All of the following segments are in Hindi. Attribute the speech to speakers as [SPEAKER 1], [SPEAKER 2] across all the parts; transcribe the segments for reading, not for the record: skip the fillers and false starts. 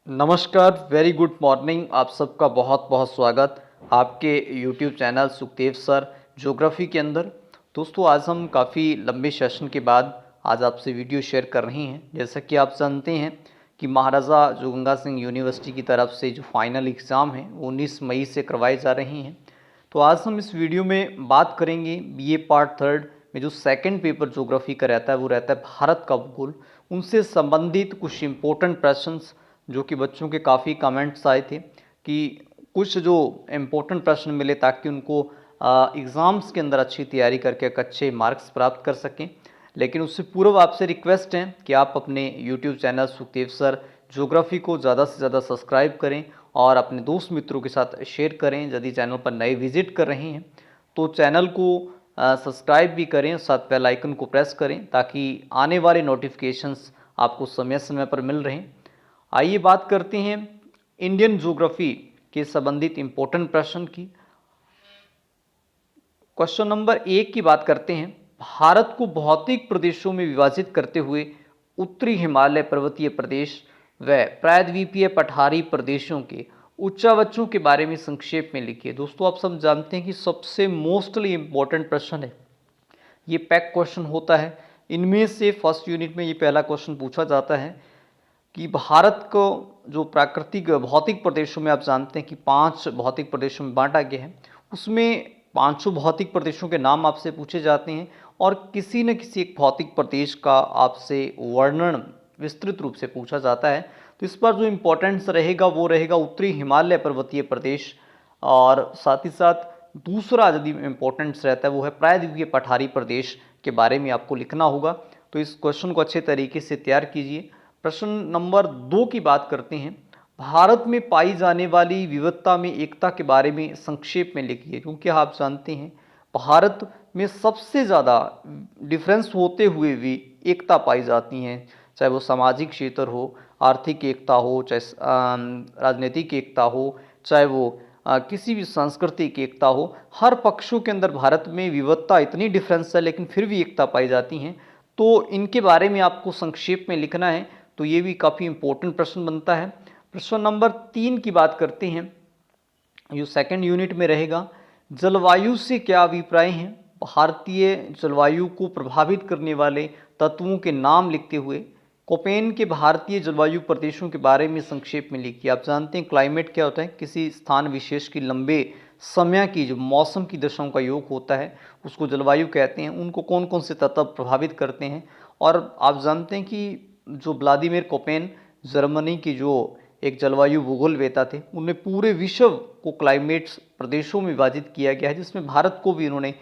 [SPEAKER 1] नमस्कार, वेरी गुड मॉर्निंग। आप सबका बहुत बहुत स्वागत आपके YouTube channel Sukhdev sir geography के अंदर। दोस्तों, आज हम काफ़ी लंबे सेशन के बाद आज आपसे वीडियो शेयर कर रहे हैं। जैसा कि आप जानते हैं कि महाराजा जो गंगा सिंह यूनिवर्सिटी की तरफ से जो फाइनल एग्ज़ाम हैं वो 19 मई से करवाए जा रहे हैं। तो आज हम इस वीडियो में बात करेंगे बीए पार्ट थर्ड में जो सेकंड पेपर ज्योग्राफी का रहता है वो रहता है भारत का भूगोल। उनसे संबंधित कुछ इम्पोर्टेंट प्रश्न जो कि बच्चों के काफ़ी कमेंट्स आए थे कि कुछ जो इम्पोर्टेंट प्रश्न मिले ताकि उनको एग्ज़ाम्स के अंदर अच्छी तैयारी करके एक अच्छे मार्क्स प्राप्त कर सकें। लेकिन उससे पूर्व आपसे रिक्वेस्ट है कि आप अपने YouTube channel Sukhdev sir geography को ज़्यादा से ज़्यादा सब्सक्राइब करें और अपने दोस्त मित्रों के साथ शेयर करें। यदि चैनल पर नए विजिट कर रहे हैं तो चैनल को सब्सक्राइब भी करें, साथ बेल आइकन को प्रेस करें ताकि आने वाले नोटिफिकेशंस आपको समय समय पर मिल रहें। आइए बात करते हैं इंडियन ज्योग्राफी के संबंधित इंपॉर्टेंट प्रश्न की। क्वेश्चन नंबर 1 की बात करते हैं। भारत को भौतिक प्रदेशों में विभाजित करते हुए उत्तरी हिमालय पर्वतीय प्रदेश व प्रायद्वीपीय पठारी प्रदेशों के उच्चावचों के बारे में संक्षेप में लिखिए। दोस्तों, आप सब जानते हैं कि सबसे मोस्टली इंपॉर्टेंट प्रश्न है, ये पैक क्वेश्चन होता है। इनमें से फर्स्ट यूनिट में ये पहला क्वेश्चन पूछा जाता है कि भारत को जो प्राकृतिक भौतिक प्रदेशों में आप जानते हैं कि 5 भौतिक प्रदेशों में बांटा गया है, उसमें पांचों भौतिक प्रदेशों के नाम आपसे पूछे जाते हैं और किसी न किसी एक भौतिक प्रदेश का आपसे वर्णन विस्तृत रूप से पूछा जाता है। तो इस पर जो इम्पोर्टेंस रहेगा वो रहेगा उत्तरी हिमालय पर्वतीय प्रदेश, और साथ ही साथ दूसरा यदि इम्पोर्टेंस रहता है वो है प्रायद्वीपीय पठारी प्रदेश के बारे में आपको लिखना होगा। तो इस क्वेश्चन को अच्छे तरीके से तैयार कीजिए। प्रश्न नंबर 2 की बात करते हैं। भारत में पाई जाने वाली विविधता में एकता के बारे में संक्षेप में लिखिए। क्योंकि आप जानते हैं भारत में सबसे ज़्यादा डिफरेंस होते हुए भी एकता पाई जाती हैं, चाहे वो सामाजिक क्षेत्र हो, आर्थिक एकता हो, चाहे राजनीतिक एकता हो, चाहे वो किसी भी संस्कृति की एकता हो। हर पक्षों के अंदर भारत में विविधता इतनी डिफरेंस है लेकिन फिर भी एकता पाई जाती हैं। तो इनके बारे में आपको संक्षेप में लिखना है। तो ये भी काफ़ी इंपॉर्टेंट प्रश्न बनता है। प्रश्न नंबर 3 की बात करते हैं, जो सेकंड यूनिट में रहेगा। जलवायु से क्या अभिप्राय हैं? भारतीय जलवायु को प्रभावित करने वाले तत्वों के नाम लिखते हुए कोपेन के भारतीय जलवायु प्रदेशों के बारे में संक्षेप में लिखिए। आप जानते हैं क्लाइमेट क्या होता है, किसी स्थान विशेष की लंबे समय की जो मौसम की दशाओं का योग होता है उसको जलवायु कहते हैं। उनको कौन कौन से तत्व प्रभावित करते हैं। और आप जानते हैं कि जो व्लादिमीर कोपेन जर्मनी की जो एक जलवायु भूगोलवेता थे, उन्हें पूरे विश्व को क्लाइमेट प्रदेशों में विभाजित किया गया है, जिसमें भारत को भी उन्होंने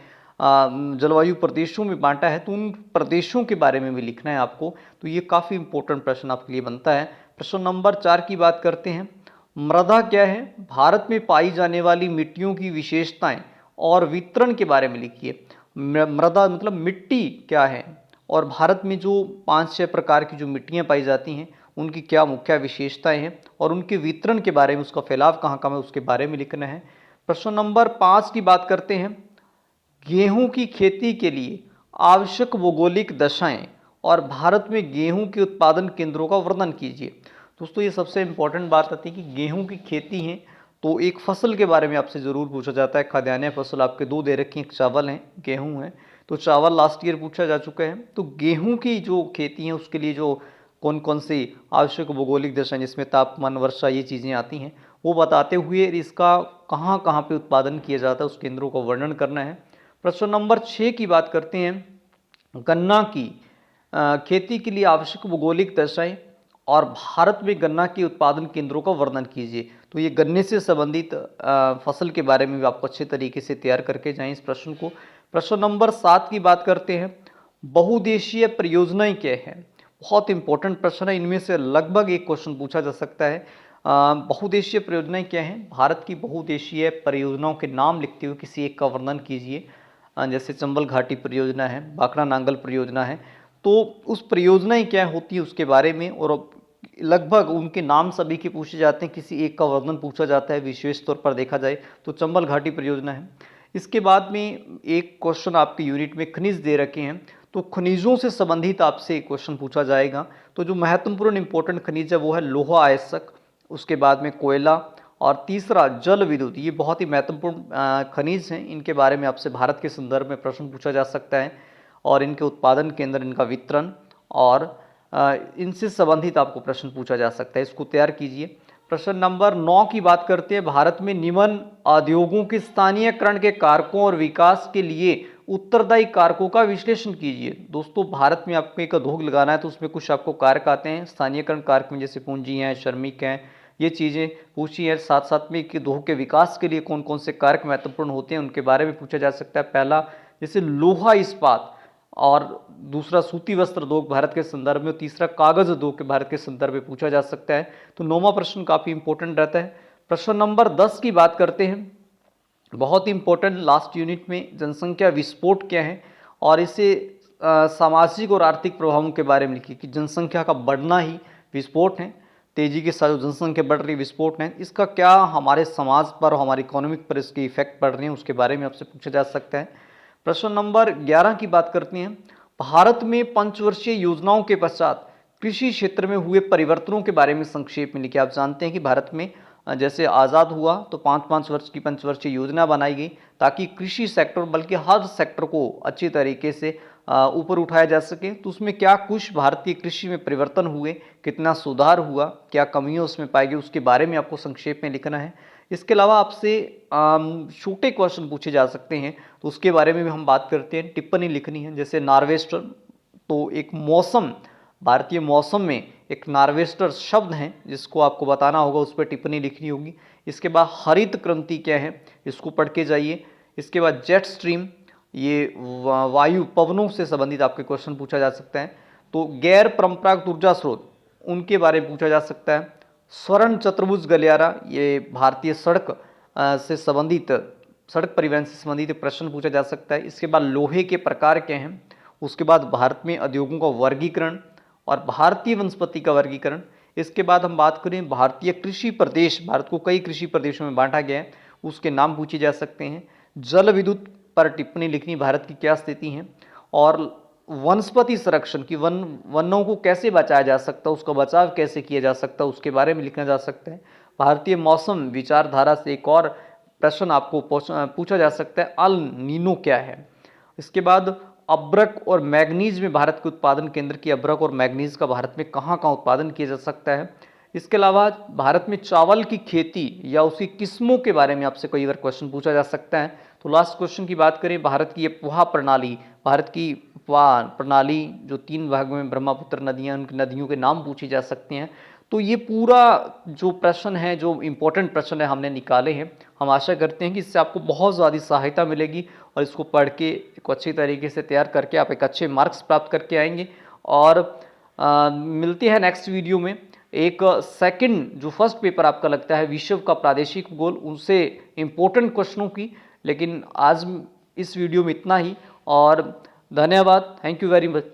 [SPEAKER 1] जलवायु प्रदेशों में बांटा है। तो उन प्रदेशों के बारे में भी लिखना है आपको। तो ये काफ़ी इंपॉर्टेंट प्रश्न आपके लिए बनता है। प्रश्न नंबर 4 की बात करते हैं। मृदा क्या है? भारत में पाई जाने वाली मिट्टियों की विशेषताएं और वितरण के बारे में लिखिए। मृदा मतलब मिट्टी क्या है, और भारत में जो 5-6 प्रकार की जो मिट्टियाँ पाई जाती हैं उनकी क्या मुख्य विशेषताएं हैं और उनके वितरण के बारे में, उसका फैलाव कहाँ कहाँ है उसके बारे में लिखना है। प्रश्न नंबर 5 की बात करते हैं। गेहूं की खेती के लिए आवश्यक भौगोलिक दशाएं और भारत में गेहूं के उत्पादन केंद्रों का वर्णन कीजिए। दोस्तों, ये सबसे इंपॉर्टेंट बात आती है कि गेहूं की खेती है तो एक फसल के बारे में आपसे ज़रूर पूछा जाता है। खाद्यान्न फसल आपके 2 दे रखी हैं, एक चावल है, गेहूं है। तो चावल लास्ट ईयर पूछा जा चुका है। तो गेहूं की जो खेती है उसके लिए जो कौन कौन सी आवश्यक भौगोलिक दशाएं जिसमें तापमान, वर्षा, ये चीज़ें आती हैं वो बताते हुए इसका कहाँ कहाँ पे उत्पादन किया जाता है उस केंद्रों का वर्णन करना है। प्रश्न नंबर 6 की बात करते हैं। गन्ना की खेती के लिए आवश्यक भौगोलिक दशाएं और भारत में गन्ना के उत्पादन केंद्रों का वर्णन कीजिए। तो ये गन्ने से संबंधित फसल के बारे में भी आपको अच्छे तरीके से तैयार करके जाएं इस प्रश्न को। प्रश्न नंबर 7 की बात करते हैं। बहुउद्देशीय परियोजनाएं क्या है? बहुत इंपॉर्टेंट प्रश्न है। इनमें से लगभग एक क्वेश्चन पूछा जा सकता है। बहुउद्देशीय परियोजनाएं क्या हैं? भारत की बहुउद्देशीय परियोजनाओं के नाम लिखते हुए किसी एक का वर्णन कीजिए। जैसे चंबल घाटी परियोजना है, भाखड़ा नांगल परियोजना है। तो उस परियोजनाएं क्या होती है उसके बारे में, और लगभग उनके नाम सभी के पूछे जाते हैं, किसी एक का वर्णन पूछा जाता है। विशेष तौर पर देखा जाए तो चंबल घाटी परियोजना है। इसके बाद में एक क्वेश्चन आपके यूनिट में खनिज दे रखे हैं, तो खनिजों से संबंधित आपसे क्वेश्चन पूछा जाएगा। तो जो महत्वपूर्ण इंपॉर्टेंट खनिज है वो है लोहा आयस्क, उसके बाद में कोयला, और तीसरा जल विद्युत। ये बहुत ही महत्वपूर्ण खनिज हैं, इनके बारे में आपसे भारत के संदर्भ में प्रश्न पूछा जा सकता है, और इनके उत्पादन के अंदर इनका वितरण और इनसे संबंधित आपको प्रश्न पूछा जा सकता है, इसको तैयार कीजिए। प्रश्न नंबर 9 की बात करते हैं, भारत में निम्न उद्योगों के स्थानीयकरण के कारकों और विकास के लिए उत्तरदायी कारकों का विश्लेषण कीजिए। दोस्तों, भारत में आपको एक उद्योग लगाना है तो उसमें कुछ आपको कारक आते हैं स्थानीयकरण कारक में, जैसे पूंजी हैं, श्रमिक हैं, ये चीज़ें पूछी है। साथ साथ में कि उद्योग के विकास के लिए कौन कौन से कारक महत्वपूर्ण होते हैं उनके बारे में पूछा जा सकता है। पहला जैसे लोहा इस्पात, और दूसरा सूती वस्त्र उद्योग भारत के संदर्भ में, तीसरा कागज उद्योग के भारत के संदर्भ में पूछा जा सकता है। तो 9वां प्रश्न काफ़ी इंपॉर्टेंट रहता है। प्रश्न नंबर 10 की बात करते हैं, बहुत ही इंपॉर्टेंट, लास्ट यूनिट में जनसंख्या विस्फोट क्या है और इसे सामाजिक और आर्थिक प्रभावों के बारे में लिखिए कि जनसंख्या का बढ़ना ही विस्फोट है, तेजी के साथ जो जनसंख्या बढ़ रही विस्फोट है, इसका क्या हमारे समाज पर और हमारी इकोनॉमिक पर इसके इफेक्ट पड़ रहे हैं, उसके बारे में आपसे पूछा जा सकता है। प्रश्न नंबर 11 की बात करते हैं, भारत में पंचवर्षीय योजनाओं के पश्चात कृषि क्षेत्र में हुए परिवर्तनों के बारे में संक्षेप में लिखिए। आप जानते हैं कि भारत में जैसे आज़ाद हुआ तो 5-5 वर्ष की पंचवर्षीय योजना बनाई गई ताकि कृषि सेक्टर, बल्कि हर सेक्टर को अच्छी तरीके से ऊपर उठाया जा सके। तो उसमें क्या कुछ भारतीय कृषि में परिवर्तन हुए, कितना सुधार हुआ, क्या कमियां उसमें पाई गई, उसके बारे में आपको संक्षेप में लिखना है। इसके अलावा आपसे छोटे क्वेश्चन पूछे जा सकते हैं तो उसके बारे में भी हम बात करते हैं, टिप्पणी लिखनी है। जैसे नार्वेस्टर, तो एक मौसम, भारतीय मौसम में एक नार्वेस्टर शब्द है जिसको आपको बताना होगा, उस पर टिप्पणी लिखनी होगी। इसके बाद हरित क्रांति क्या है, इसको पढ़ के जाइए। इसके बाद जेट स्ट्रीम, ये वायु पवनों से संबंधित आपके क्वेश्चन पूछा जा सकता है। तो गैर परंपरागत ऊर्जा स्रोत, उनके बारे में पूछा जा सकता है। स्वर्ण चतुर्भुज गलियारा, ये भारतीय सड़क से संबंधित, सड़क परिवहन से संबंधित प्रश्न पूछा जा सकता है। इसके बाद लोहे के प्रकार क्या हैं, उसके बाद भारत में उद्योगों का वर्गीकरण और भारतीय वनस्पति का वर्गीकरण। इसके बाद हम बात करें भारतीय कृषि प्रदेश, भारत को कई कृषि प्रदेशों में बांटा गया है, उसके नाम पूछे जा सकते हैं। जल विद्युत पर टिप्पणी लिखनी, भारत की क्या स्थिति है, और वनस्पति संरक्षण की वनों को कैसे बचाया जा सकता है, उसका बचाव कैसे किया जा सकता है, उसके बारे में लिखना जा सकता है। भारतीय मौसम विचारधारा से एक और प्रश्न आपको पूछा जा सकता है, अल नीनो क्या है। इसके बाद अब्रक और मैग्नीज में भारत के उत्पादन केंद्र की अब्रक और मैग्नीज का भारत में कहाँ कहाँ उत्पादन किया जा सकता है। इसके अलावा भारत में चावल की खेती या उसकी किस्मों के बारे में आपसे कई बार क्वेश्चन पूछा जा सकता है। तो लास्ट क्वेश्चन की बात करें, भारत की ये पोहा प्रणाली, भारत की पोहा प्रणाली जो 3 भागों में ब्रह्मपुत्र नदियाँ, उनकी नदियों के नाम पूछे जा सकते हैं। तो ये पूरा जो प्रश्न है, जो इम्पोर्टेंट प्रश्न है, हमने निकाले हैं। हम आशा करते हैं कि इससे आपको बहुत ज़्यादा सहायता मिलेगी और इसको पढ़ के एक अच्छी तरीके से तैयार करके आप एक अच्छे मार्क्स प्राप्त करके आएंगे। और मिलते हैं नेक्स्ट वीडियो में। एक सेकंड जो फर्स्ट पेपर आपका लगता है विश्व का प्रादेशिक भूगोल, उनसे इम्पोर्टेंट क्वेश्चनों की। लेकिन आज इस वीडियो में इतना ही, और धन्यवाद, थैंक यू वेरी मच।